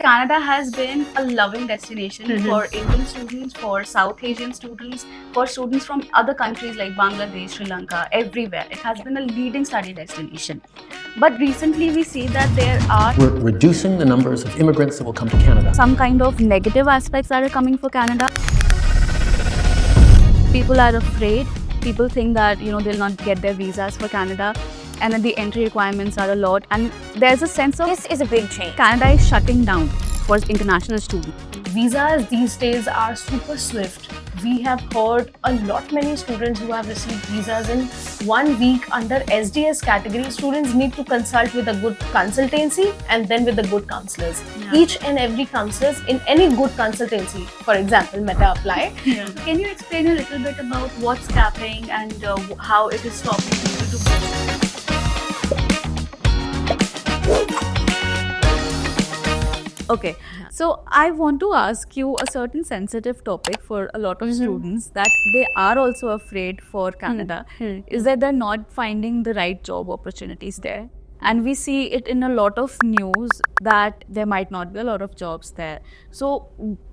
Canada has been a loving destination for Indian students, for South Asian students, for students from other countries like Bangladesh, Sri Lanka, everywhere. It has been a leading study destination. But recently we see that there are We're reducing the numbers of immigrants that will come to Canada. some kind of negative aspects that are coming for Canada. People are afraid. People think that they'll not get their visas for Canada, and then the entry requirements are a lot, and there's a sense of This is a big change. Canada is shutting down for international students. Visas these days are super swift. We have heard a lot many students who have received visas in 1 week under SDS category. Students need to consult with a good consultancy and then with the good counselors. Yeah. Each and every counselors in any good consultancy, for example, Meta Apply. Can you explain a little bit about what's capping and how it is stopping people to? Okay, so I want to ask you a certain sensitive topic for a lot of students that they are also afraid for Canada is that they're not finding the right job opportunities there. And we see it in a lot of news that there might not be a lot of jobs there. So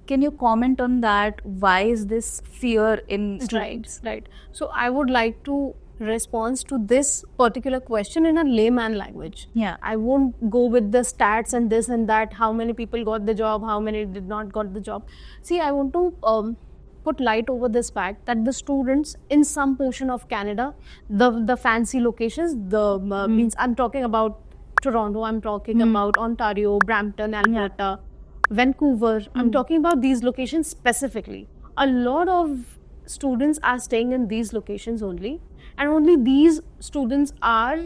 can you comment on that? Why is this fear in students? Right. So I would like to respond to this particular question in a layman language. Yeah. I won't go with the stats and this and that, how many people got the job, how many did not got the job. See, I want to put light over this fact that the students in some portion of Canada, the fancy locations, means I'm talking about Toronto, I'm talking about Ontario, Brampton, Alberta, Vancouver. I'm talking about these locations specifically. A lot of students are staying in these locations only, and only these students are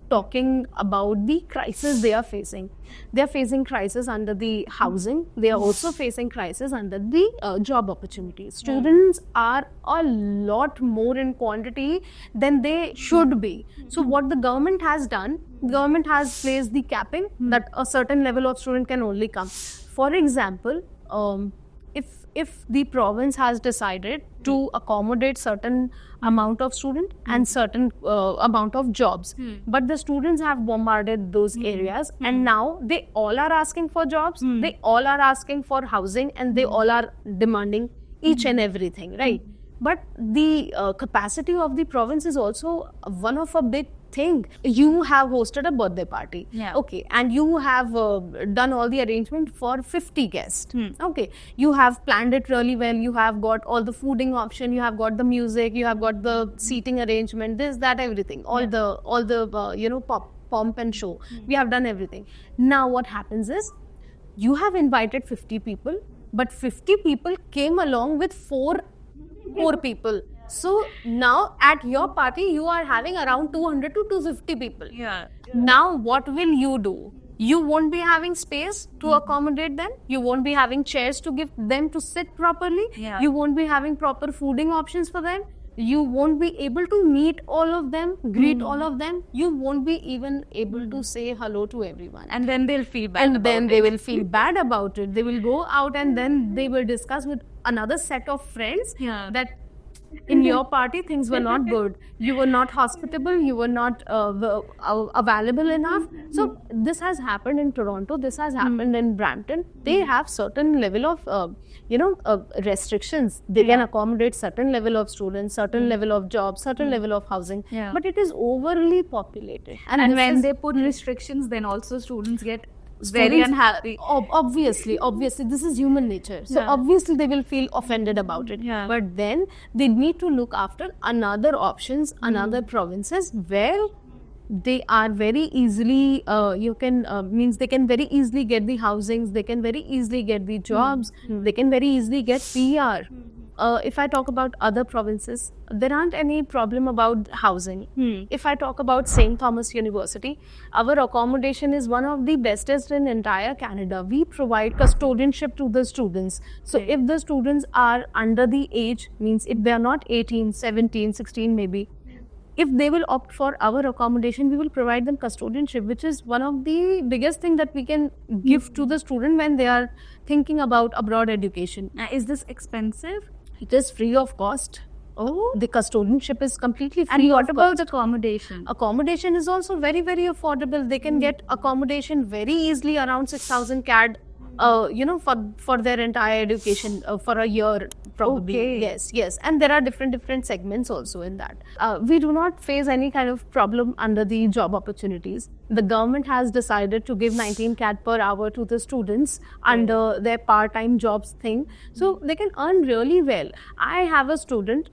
talking about the crisis they are facing. They are facing crisis under the housing. They are also facing crisis under the job opportunities. Students are a lot more in quantity than they should be. So what the government has done, the government has placed the capping that a certain level of student can only come. For example, if the province has decided to accommodate certain amount of student and certain amount of jobs, but the students have bombarded those areas, and now they all are asking for jobs, they all are asking for housing, and they all are demanding each and everything, right? But the capacity of the province is also one of a big thing. You have hosted a birthday party, okay, and you have done all the arrangement for 50 guests, okay, you have planned it really well, you have got all the fooding option, you have got the music, you have got the seating arrangement, this, that, everything, all the pomp and show, we have done everything. Now what happens is, you have invited 50 people, but 50 people came along with four people. So now at your party you are having around 200 to 250 people. Now what will you do? You won't be having space to accommodate them. You won't be having chairs to give them to sit properly. You won't be having proper fooding options for them. You won't be able to meet all of them, greet all of them. You won't be even able to say hello to everyone. And then they'll feel bad. And then they will feel bad about it. They will go out and then they will discuss with another set of friends that in your party things were not good. You were not hospitable. You were not available enough. So this has happened in Toronto. This has happened in Brampton. They have certain level of restrictions. They can accommodate certain level of students, certain level of jobs, certain level of housing. But it is overly populated. And when they put restrictions, then also students get very unhappy. Obviously, this is human nature. So obviously they will feel offended about it. But then they need to look after another options, another provinces where they are very easily, they can very easily get the housings, they can very easily get the jobs, they can very easily get PR. If I talk about other provinces, there aren't any problem about housing. If I talk about St. Thomas University, our accommodation is one of the bestest in entire Canada. We provide custodianship to the students. So if the students are under the age, means if they are not 18, 17, 16 maybe, if they will opt for our accommodation, we will provide them custodianship, which is one of the biggest thing that we can give to the student when they are thinking about abroad education. Is this expensive? It is free of cost. Oh, the custodianship is completely free. And what about accommodation? Accommodation is also very, very affordable. They can get accommodation very easily around 6,000 CAD for their entire education for a year probably. Okay. Yes, and there are different segments also in that. We do not face any kind of problem under the job opportunities. The government has decided to give 19 CAD per hour to the students under their part-time jobs thing, so they can earn really well. I have a student.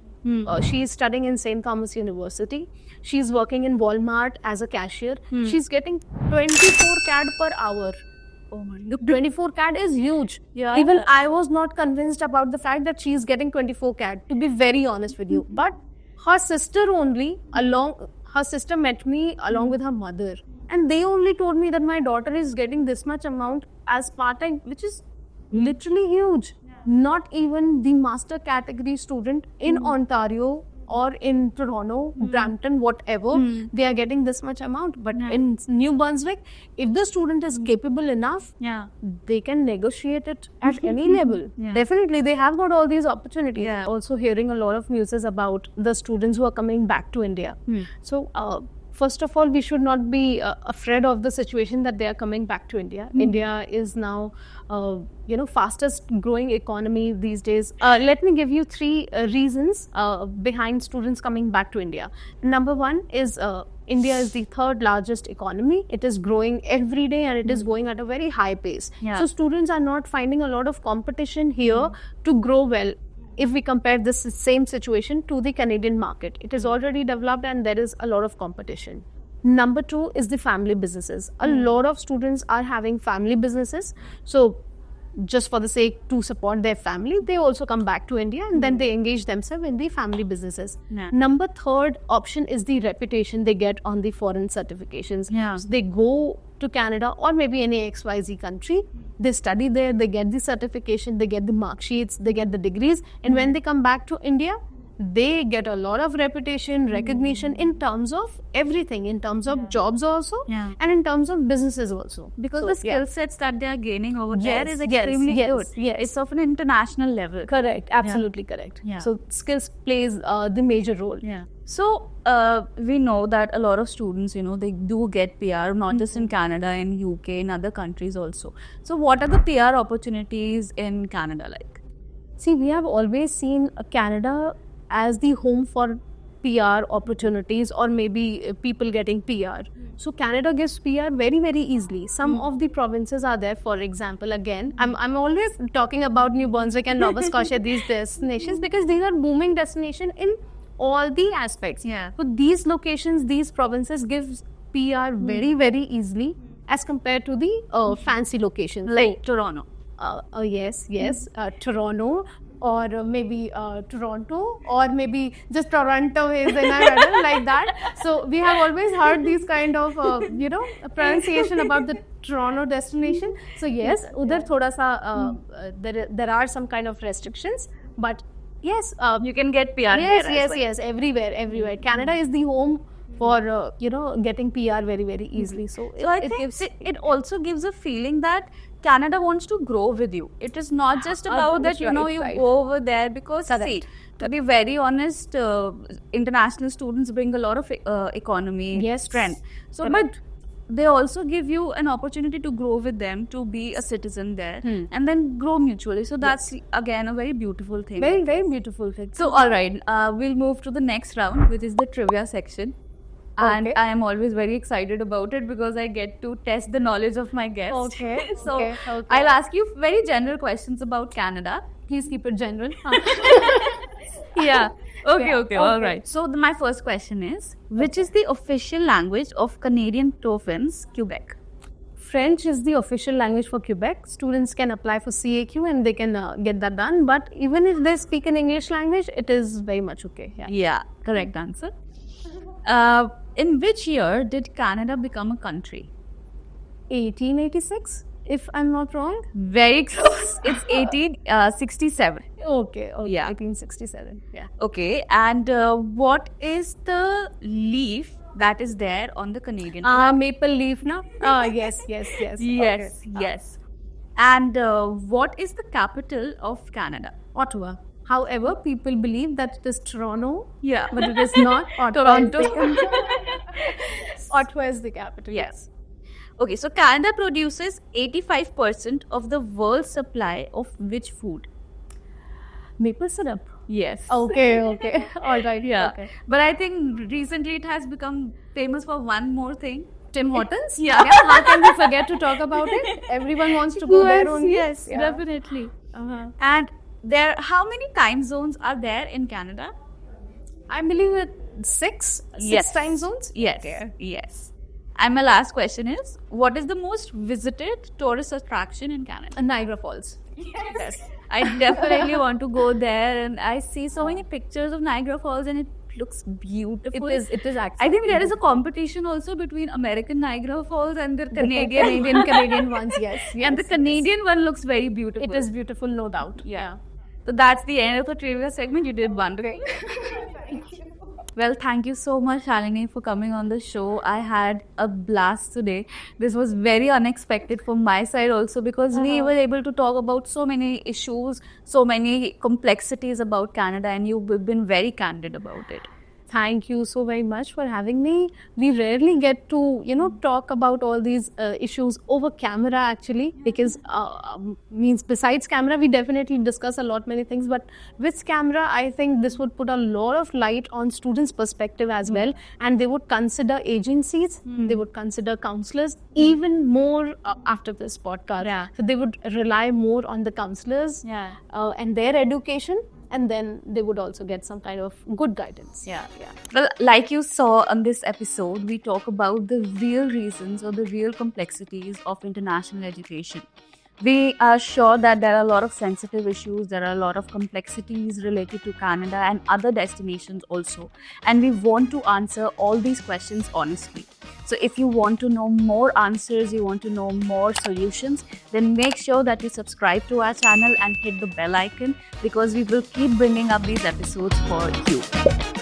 She is studying in St. Thomas University. She's working in Walmart as a cashier. She's getting 24 CAD per hour. Oh my Look, 24 CAD is huge. Yeah. Even I was not convinced about the fact that she's getting 24 CAD, to be very honest with you. But her sister met me along with her mother. And they only told me that my daughter is getting this much amount as part-time, which is literally huge. Not even the master category student in Ontario or in Toronto, Brampton, whatever, they are getting this much amount. But in New Brunswick, if the student is capable enough, Yeah. they can negotiate it at any level. Definitely, they have got all these opportunities. Yeah. Also hearing a lot of news about the students who are coming back to India. So, first of all, we should not be afraid of the situation that they are coming back to India. India is now, fastest growing economy these days. Let me give you 3 reasons behind students coming back to India. Number one is India is the 3rd largest economy. It is growing every day and it is going at a very high pace. Yeah. So students are not finding a lot of competition here to grow well. If we compare this same situation to the Canadian market, it is already developed and there is a lot of competition. Number 2 is the family businesses. A lot of students are having family businesses. So just for the sake to support their family, they also come back to India and then they engage themselves in the family businesses. Yeah. Number 3rd option is the reputation they get on the foreign certifications. Yeah. So they go to Canada or maybe any XYZ country, they study there, they get the certification, they get the mark sheets, they get the degrees, and when they come back to India, they get a lot of reputation, recognition in terms of everything, in terms of jobs also, Yeah. and in terms of businesses also. Because So, the skill sets that they are gaining over there Yes, is yes, extremely yes, good. yes. It's of an international level. Correct, absolutely correct. Yeah. So skills plays the major role. Yeah. So we know that a lot of students, they do get PR, not just in Canada, in UK, in other countries also. So what are the PR opportunities in Canada like? See, we have always seen Canada as the home for PR opportunities or maybe people getting PR. So Canada gives PR very, very easily. Some of the provinces are there, for example, again, I'm always talking about New Brunswick and Nova Scotia, these destinations, because these are booming destinations in all the aspects. Yeah. So these locations, these provinces gives PR very, very easily as compared to the fancy locations. Like Toronto. Yes, Toronto or maybe Toronto or maybe just Toronto is in a like that. So we have always heard these kind of pronunciation about the Toronto destination. So yes, udhar thoda sa there are some kind of restrictions, but yes, You can get PR yes, there as yes, well. yes, everywhere. Canada is the home for getting PR very, very easily. So So I think it also gives a feeling that Canada wants to grow with you. It is not just about that, that's right, you right. go over there because, Correct. see, to be very honest, international students bring a lot of economy Yes. strength. So, Correct. but they also give you an opportunity to grow with them, to be a citizen there, and then grow mutually. So that's, again, a very beautiful thing. very, very beautiful thing. So, all right, we'll move to the next round, which is the trivia section. And Okay. I am always very excited about it because I get to test the knowledge of my guests. Okay, So, okay. I'll ask you very general questions about Canada. Please keep it general. Yeah. Okay, Yeah, okay, all okay. right. So, my first question is, which is the official language of Canadian province, Quebec? French is the official language for Quebec. Students can apply for CAQ and they can get that done. But even if they speak an English language, it is very much okay. Yeah. Yeah, correct answer. In which year did Canada become a country? 1886, if I'm not wrong. Very close. It's 1867. Okay. Yeah. 1867. Yeah. Okay, and what is the leaf that is there on the Canadian? Maple leaf, no? Yes. yes, Okay. yes. And what is the capital of Canada? Ottawa. However, people believe that it is Toronto. Yeah. But it is not. Ottawa Toronto. Is Ottawa is the capital. Yes. Okay, so Canada produces 85% of the world's supply of which food? Maple syrup. Yes. Okay, okay. All right. Yeah. Okay. But I think recently it has become famous for one more thing. Tim Hortons? Yeah. How can we forget to talk about it? Everyone wants to go there only. Yes, Yeah. definitely. Uh-huh. And how many time zones are there in Canada? I believe it six time zones. Yes. Okay. Yes. And my last question is, what is the most visited tourist attraction in Canada? Niagara Falls. Yes. I definitely want to go there, and I see so many pictures of Niagara Falls and it looks beautiful. It is actually. I think there is a competition also between American Niagara Falls and the Canadian. Canadian ones, yes. And the Canadian one looks very beautiful. It is beautiful, no doubt. Yeah. So that's the end of the trivia segment. You did wonderful. Well, thank you so much, Shalini, for coming on the show. I had a blast today. This was very unexpected from my side also, because we were able to talk about so many issues, so many complexities about Canada, and you've been very candid about it. Thank you so very much for having me. We rarely get to, talk about all these issues over camera actually, because means besides camera, we definitely discuss a lot many things. But with camera, I think this would put a lot of light on students' perspective as well, and they would consider agencies, they would consider counselors even more after this podcast. Yeah. So they would rely more on the counselors and their education. And then they would also get some kind of good guidance. Yeah. Well, like you saw on this episode, we talk about the real reasons or the real complexities of international education. We are sure that there are a lot of sensitive issues, there are a lot of complexities related to Canada and other destinations also. And we want to answer all these questions honestly. So if you want to know more answers, you want to know more solutions, then make sure that you subscribe to our channel and hit the bell icon, because we will keep bringing up these episodes for you.